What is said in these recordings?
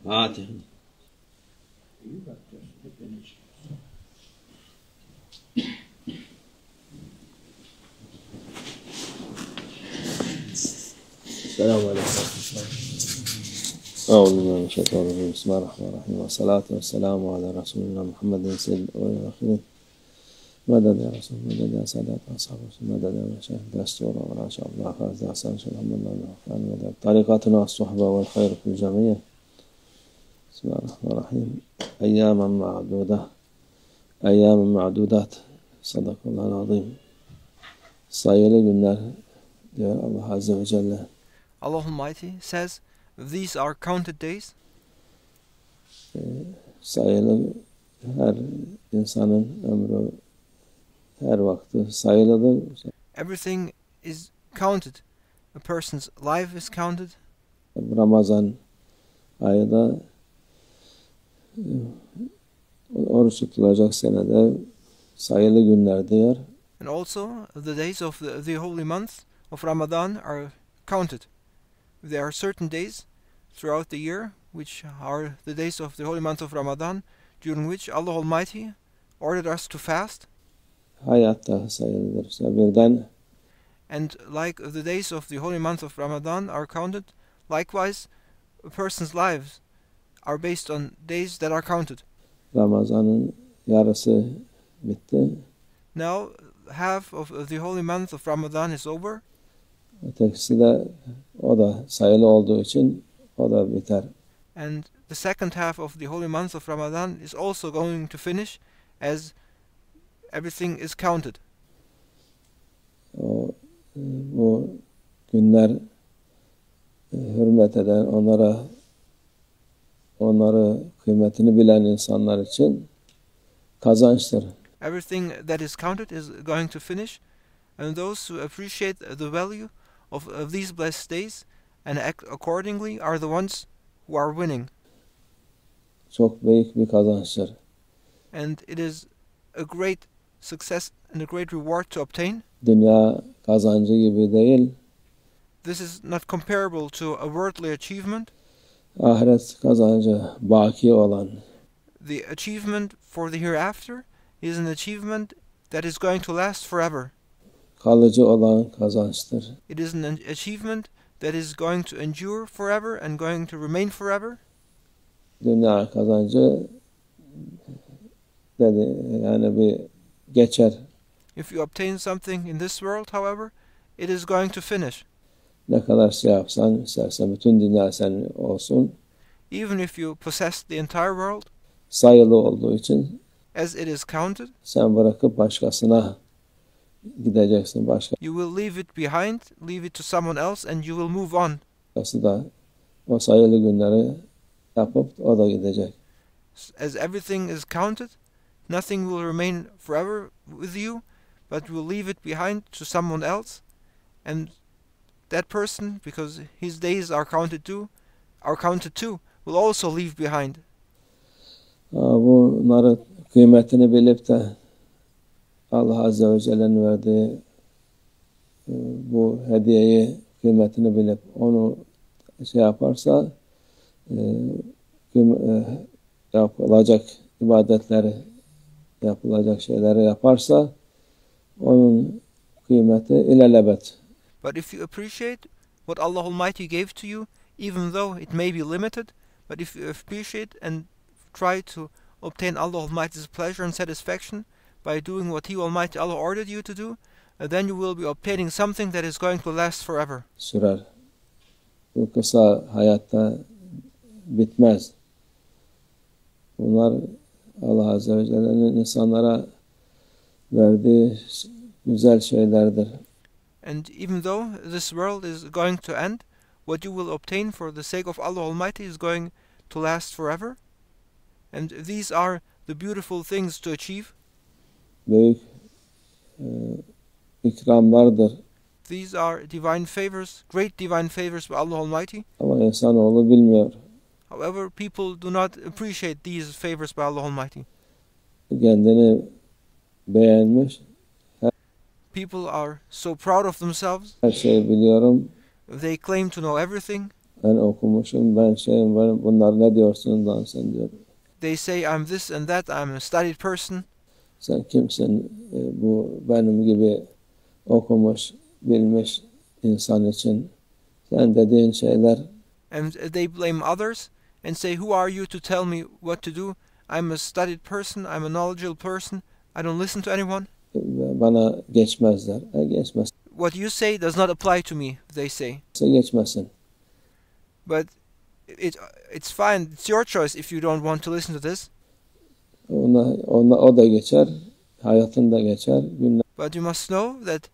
Fatiha. Selamun Aleyküm. Euzubillahimineşşeytanirracim. Bismillahirrahmanirrahim. Ve salatu ve selamu ala Resulina Muhammedin seyyidil evvelin ve ahirin. Meded ya Resul, meded ya Sadat ve ashabı, meded ya Şeyh, desturu ve raşallah, hazda hasan, şelhamdülillah, meded. Tarikatına as-suhba vel hayr fil cemiyye. Bismillahirrahmanirrahim. Eyyamen ma'dudah. Eyyamen ma'dudat. Sadakallahul azim. Sayılı günler diyor Allah Azze ve Celle. Allah Almighty says, these are counted days. Sayılı, her insanın ömrü her vakti sayılıdır. Everything is counted. A person's life is counted. Ramazan ayında oruç tutulacak senede sayılı günler diyor. And also the days of the holy month of Ramadan are counted. There are certain days throughout the year which are the days of the holy month of Ramadan, during which Allah Almighty ordered us to fast. Hayatta sayılıdır. Birden And like the days of the holy month of Ramadan are counted, likewise a person's lives are based on days that are counted. Ramazan'ın yarısı bitti. Now half of the holy month of Ramadan is over. Ötekisi de o da sayılı olduğu için o da biter. And the second half of the holy month of Ramadan is also going to finish, as everything is counted. Bu günler hürmet eden, onları kıymetini bilen insanlar için kazançtır. Everything that is counted is going to finish, and those who appreciate the value of these blessed days and act accordingly are the ones who are winning. Çok büyük bir kazançtır. And it is a great success and a great reward to obtain. Dünya kazancı gibi değil. This is not comparable to a worldly achievement. Ahiret kazancı baki olan. The achievement for the hereafter is an achievement that is going to last forever. Kalıcı olan kazançtır. It is an achievement that is going to endure forever and going to remain forever. Dünya kazancı dedi yani bir geçer. If you obtain something in this world, however, it is going to finish. Ne kadar şey yapsan, istersen bütün dünya senin olsun. Even if you possess the entire world, sayılı olduğu için as it is counted, sen bırakıp başkasına gideceksin. You will leave it behind, leave it to someone else, and you will move on. Başkası da o sayılı günleri yapıp o da gidecek. As everything is counted, nothing will remain forever with you, but you will leave it behind to someone else, and that person, because his days are counted too, will also leave behind. Bunları kıymetini bilip de Allah Azze ve Celle'nin verdiği bu hediyeyi kıymetini bilip onu şey yaparsa yapılacak ibadetleri, yapılacak şeyleri yaparsa onun kıymeti ilelebet. But if you appreciate what Allah Almighty gave to you, even though it may be limited, but if you appreciate and try to obtain Allah Almighty's pleasure and satisfaction by doing what He Almighty Allah ordered you to do, then you will be obtaining something that is going to last forever. Sürer. Bu kısa hayatta bitmez. Bunlar Allah Azze ve Celle'nin insanlara verdiği güzel şeylerdir. And even though this world is going to end, what you will obtain for the sake of Allah Almighty is going to last forever. And these are the beautiful things to achieve. Büyük ikramlardır. These are divine favors, great divine favors by Allah Almighty. Ama insanoğlu bilmiyor. However, people do not appreciate these favors by Allah Almighty. Kendini beğenmiş. People are so proud of themselves. Her şeyi biliyorum. They claim to know everything. Ben okumuşum, ben şeyim varım, bunlar ne diyorsun lan sen diyor. They say I'm this and that, I'm a studied person. Sen kimsin bu benim gibi okumuş, bilmiş insan için? Sen dediğin şeyler And they blame others and say, who are you to tell me what to do? I'm a studied person, I'm a knowledgeable person, I don't listen to anyone. bana geçmezler. Geçmezse What you say does not apply to me, they say. geçmesin. But it's fine, it's your choice if you don't want to listen to this. O da geçer, hayatın da geçer. Günler But you must know that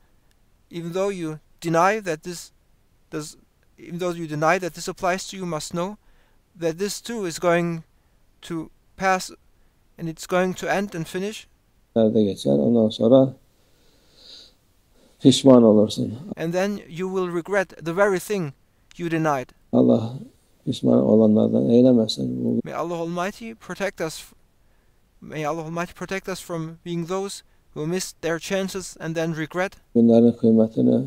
even though you deny that this applies to you, must know that this too is going to pass and it's going to end and finish. de geçer. Ondan sonra pişman olursun. And then you will regret the very thing you denied. Allah pişman olanlardan eylemesin. May Allah Almighty protect us. May Allah Almighty protect us from being those who missed their chances and then regret. Günlerin kıymetini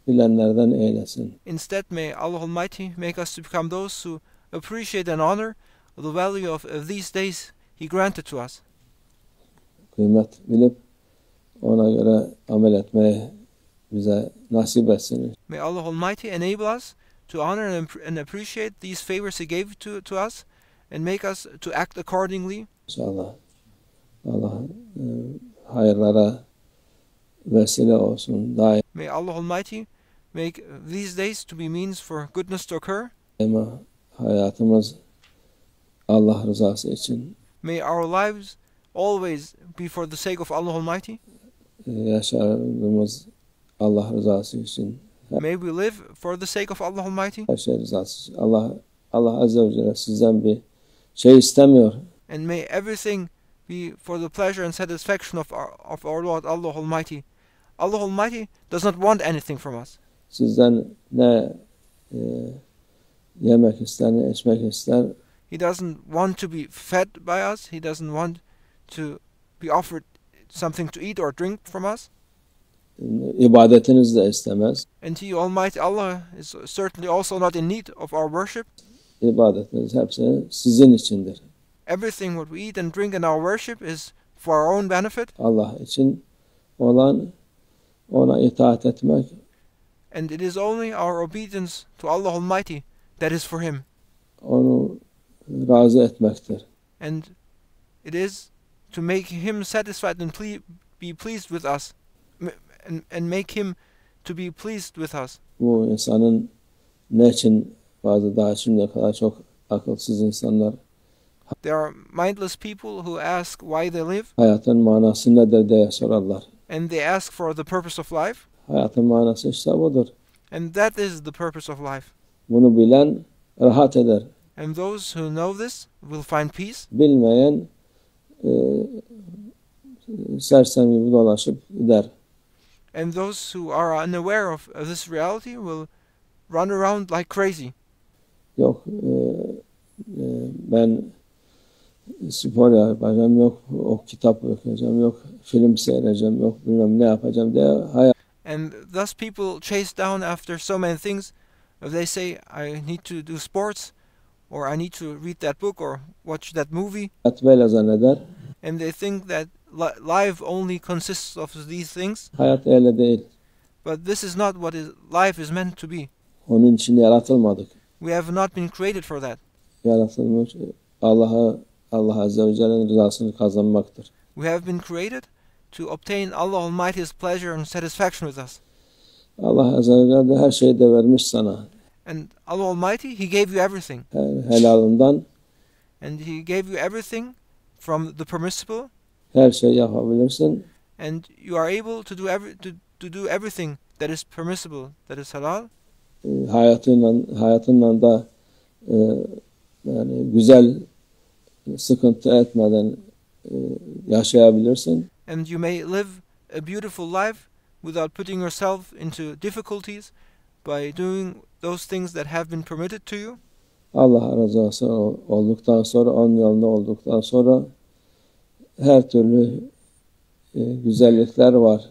bilenlerden eylesin. Instead, may Allah Almighty make us to become those who appreciate and honor the value of these days He granted to us. Kıymet bilip ona göre amel etmeyi bize nasip etsin. May Allah Almighty enable us to honor and appreciate these favors He gave to us and make us to act accordingly. İnşallah Allah hayırlara vesile olsun. May Allah Almighty make these days to be means for goodness to occur. Daima hayatımız Allah rızası için. May our lives always be for the sake of Allah Almighty. Yaşadığımız Allah rızası için. May we live for the sake of Allah Almighty. Her şey rızası için. Allah Azze ve Celle sizden bir şey istemiyor. And may everything be for the pleasure and satisfaction of our Lord Allah Almighty. Allah Almighty does not want anything from us. Sizden ne yemek ister, ne içmek ister. He doesn't want to be fed by us. He doesn't want to be offered something to eat or drink from us. İbadetinizi de istemez. And He, Almighty Allah, is certainly also not in need of our worship. İbadetiniz hepsi sizin içindir. Everything what we eat and drink in our worship is for our own benefit. Allah için olan ona itaat etmek. And it is only our obedience to Allah Almighty that is for Him. Onu razı etmektir. And it is to make Him satisfied and be pleased with us. And make Him to be pleased with us. Bu insanın ne için bazı daha şimdiye kadar çok akılsız insanlar. There are mindless people who ask why they live. Hayatın manası nedir diye sorarlar. And they ask for the purpose of life. Hayatın manası işte budur. And that is the purpose of life. Bunu bilen rahat eder. And those who know this will find peace. Bilmeyen sersem gibi dolaşıp gider. And those who are unaware of this reality will run around like crazy. Yok ben spor yapacağım, yok o kitap okuyacağım, yok film seyredeceğim, yok bilmem ne yapacağım diye hayat. And thus people chase down after so many things. If they say, I need to do sports, or I need to read that book or watch that movie. Hayat böyle zanneder. And they think that life only consists of these things. Hayat öyle değil. But this is not what life is meant to be. Onun için yaratılmadık. We have not been created for that. Yaratılmış Allah Azze ve Celle'nin rızasını kazanmaktır. We have been created to obtain Allah Almighty's pleasure and satisfaction with us. Allah Azze ve Celle her şeyi de vermiş sana. And Allah Almighty, He gave you everything. Helalından. And He gave you everything from the permissible. Her şeyi yapabilirsin. And you are able to do everything that is permissible, that is halal. Hayatından da yani güzel, sıkıntı etmeden yaşayabilirsin. And you may live a beautiful life without putting yourself into difficulties by doing those things that have been permitted to you. Allah rızası olduktan sonra, onun yolunda olduktan sonra her türlü güzellikler var.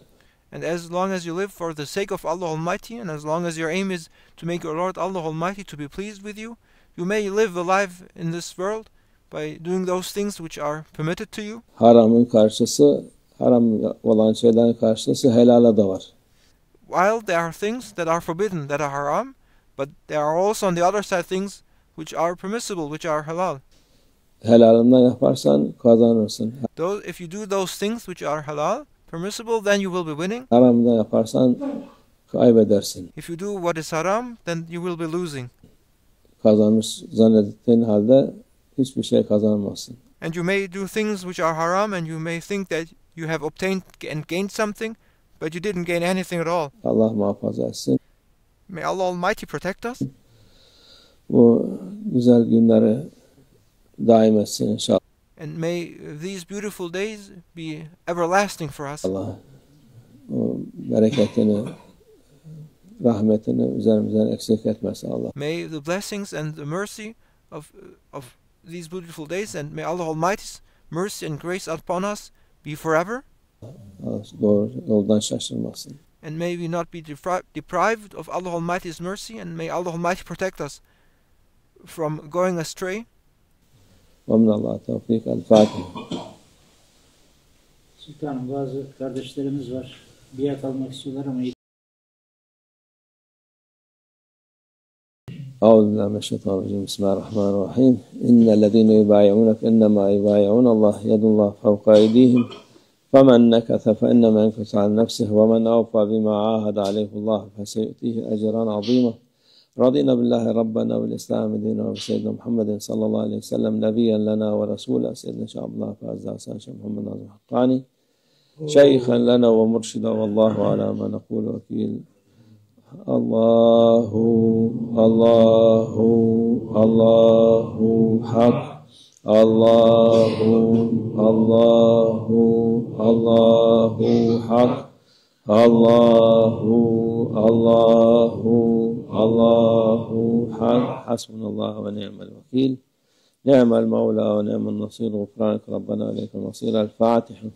And as long as you live for the sake of Allah Almighty, and as long as your aim is to make your Lord Allah Almighty to be pleased with you, you may live a life in this world by doing those things which are permitted to you. Haramın karşısı, haram olan şeylerin karşısı helala da var. While there are things that are forbidden, that are haram, but there are also on the other side things which are permissible, which are halal. Helalından yaparsan kazanırsın. If you do those things which are halal, permissible, then you will be winning. Haramdan yaparsan kaybedersin. If you do what is haram, then you will be losing. Kazanmış zannettiğin halde hiçbir şey kazanamazsın. And you may do things which are haram, and you may think that you have obtained and gained something, but you didn't gain anything at all. Allah muhafaza etsin. May Allah Almighty protect us. Bu güzel günleri daim etsin inşallah. And may these beautiful days be everlasting for us. Allah o bereketini, rahmetini üzerimizden eksik etmesin Allah. May the blessings and the mercy of these beautiful days, and may Allah Almighty's mercy and grace upon us be forever. Allah doğru yoldan şaşırmasın. And may we not be deprived of Allah Almighty's mercy, and may Allah Almighty protect us from going astray. وَمِنَ اللّٰهِ تَوْفِيقَ الْفَاتِحِ. Sultanım, bazı kardeşlerimiz var. Biat almak istiyorlar ama أعوذ بالله من الشيطان الرجيم بسم الله الرحمن الرحيم إن الذين يبايعونك إنما يبايعون الله يد الله فوق أيديهم فمن نكث فإنما ينكث عن نفسه ومن أوفى بما عاهد عليه الله فسيؤتيه أجرا عظيما رضينا بالله ربنا والإسلام دينا وبسيدنا محمد صلى الله عليه وسلم نبيا لنا ورسولا سيدنا شعب الله فعز حسن شيخ محمد ناظم حقاني شيخا لنا ومرشدا والله على ما نقول وكيل الله الله الله حق الله الله الله حق الله الله الله حق حسبنا الله ونعم الوكيل نعم المولى ونعم النصير غفرانك ربنا عليك المصير الفاتحة